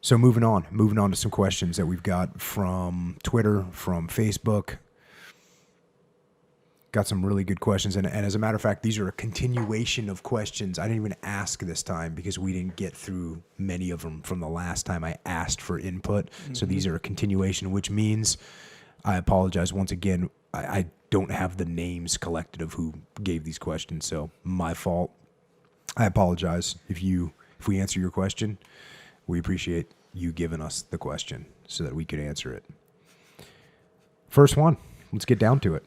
So moving on to some questions that we've got from Twitter, from Facebook. Got some really good questions. And as a matter of fact, these are a continuation of questions I didn't even ask this time because we didn't get through many of them from the last time I asked for input. Mm-hmm. So these are a continuation, which means I apologize once again. I don't have the names collected of who gave these questions. So my fault. I apologize. If we answer your question, we appreciate you giving us the question so that we could answer it. First one. Let's get down to it.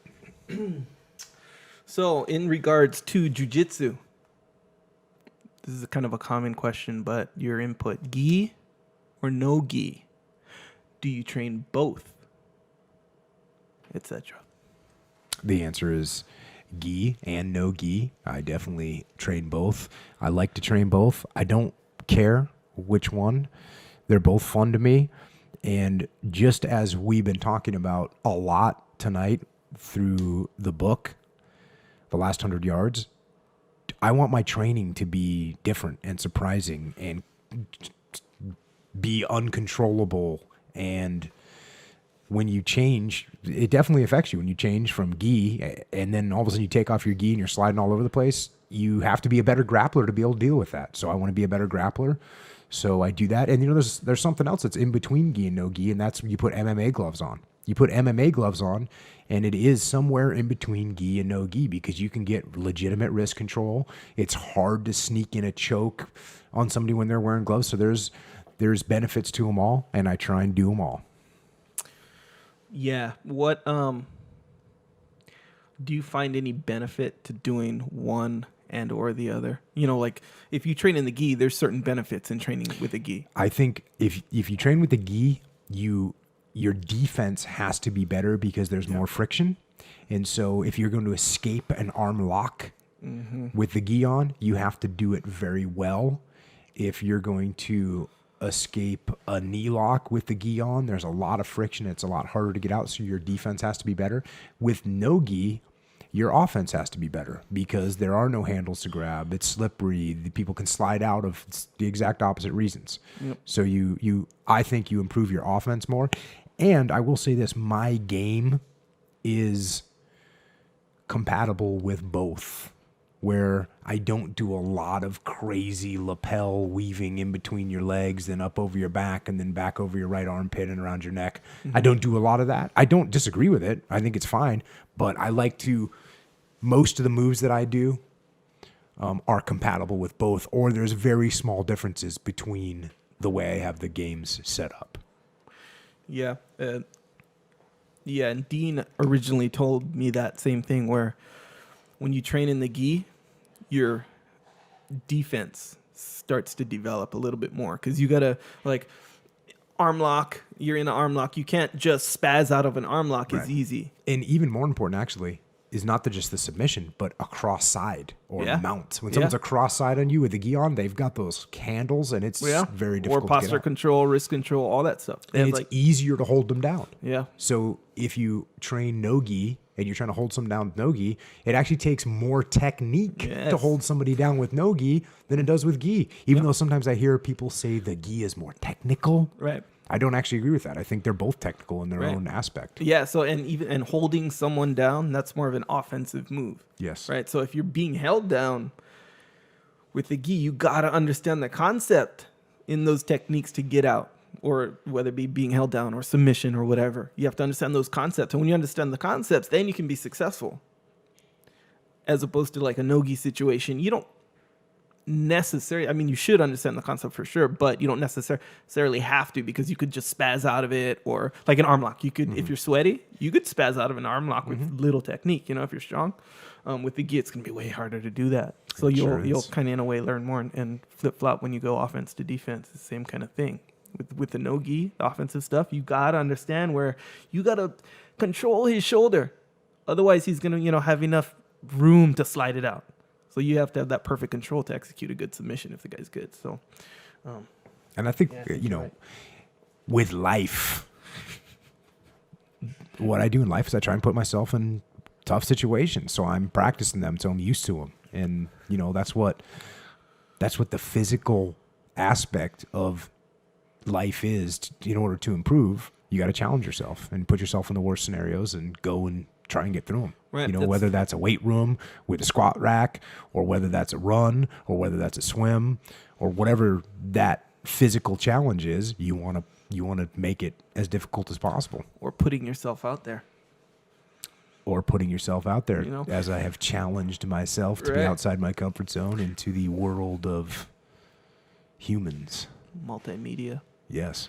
So, in regards to jiu-jitsu, this is a kind of a common question, but your input, gi or no gi? Do you train both? Etc. The answer is gi and no gi. I definitely train both. I like to train both. I don't care which one. They're both fun to me. And just as we've been talking about a lot tonight through the book, The Last 100 Yards, I want my training to be different and surprising and be uncontrollable. And when you change, it definitely affects you. When you change from gi and then all of a sudden you take off your gi and you're sliding all over the place, you have to be a better grappler to be able to deal with that. So I want to be a better grappler. So I do that. And there's something else that's in between gi and no gi, and that's when you put MMA gloves on. You put MMA gloves on, and it is somewhere in between gi and no gi because you can get legitimate wrist control. It's hard to sneak in a choke on somebody when they're wearing gloves. So there's benefits to them all, and I try and do them all. Yeah. What do you find any benefit to doing one and or the other? Like if you train in the gi, there's certain benefits in training with the gi. I think if you train with the gi, your defense has to be better because there's more friction. And so if you're going to escape an arm lock with the gi on, you have to do it very well. If you're going to escape a knee lock with the gi on, there's a lot of friction. It's a lot harder to get out. So your defense has to be better. With no gi, your offense has to be better because there are no handles to grab. It's slippery. The people can slide out of the exact opposite reasons. Yep. So I think you improve your offense more. And I will say this, my game is compatible with both, where I don't do a lot of crazy lapel weaving in between your legs, then up over your back, and then back over your right armpit and around your neck. Mm-hmm. I don't do a lot of that. I don't disagree with it. I think it's fine. But I like to, most of the moves that I do are compatible with both, or there's very small differences between the way I have the games set up. Yeah. And Dean originally told me that same thing where when you train in the gi, your defense starts to develop a little bit more because you got to, like, arm lock, you're in an arm lock. You can't just spaz out of an arm lock as easy. And even more important, actually, is not just the submission, but a cross side or mount. When someone's a cross side on you with the gi on, they've got those handles, and it's very difficult. Or posture control, wrist control, all that stuff. And it's easier to hold them down. Yeah. So if you train no gi and you're trying to hold someone down with no gi, it actually takes more technique to hold somebody down with no gi than it does with gi. Even though sometimes I hear people say the gi is more technical. Right. I don't actually agree with that. I think they're both technical in their own aspect. Yeah. So and holding someone down, that's more of an offensive move. Yes. Right. So if you're being held down with the gi, you gotta understand the concept in those techniques to get out, or whether it be being held down or submission or whatever. You have to understand those concepts, and when you understand the concepts, then you can be successful. As opposed to like a no-gi situation, you don't necessarily, I mean, you should understand the concept for sure, but you don't necessarily have to, because you could just spaz out of it, or like an arm lock. You could, if you're sweaty, you could spaz out of an arm lock with little technique, if you're strong. With the gi, it's going to be way harder to do that. So you'll kind of, in a way, learn more and flip-flop when you go offense to defense. It's the same kind of thing. With the no-gi, the offensive stuff, you got to understand where you got to control his shoulder. Otherwise, he's going to, have enough room to slide it out. So you have to have that perfect control to execute a good submission if the guy's good. So, and I think, with life, what I do in life is I try and put myself in tough situations. So I'm practicing them, so I'm used to them. And, that's what the physical aspect of life is, in order to improve, you got to challenge yourself and put yourself in the worst scenarios and go and try and get through them. Right, Whether that's a weight room with a squat rack, or whether that's a run, or whether that's a swim, or whatever that physical challenge is, you want to make it as difficult as possible. Or putting yourself out there. As I have challenged myself to be outside my comfort zone into the world of humans. Multimedia. Yes.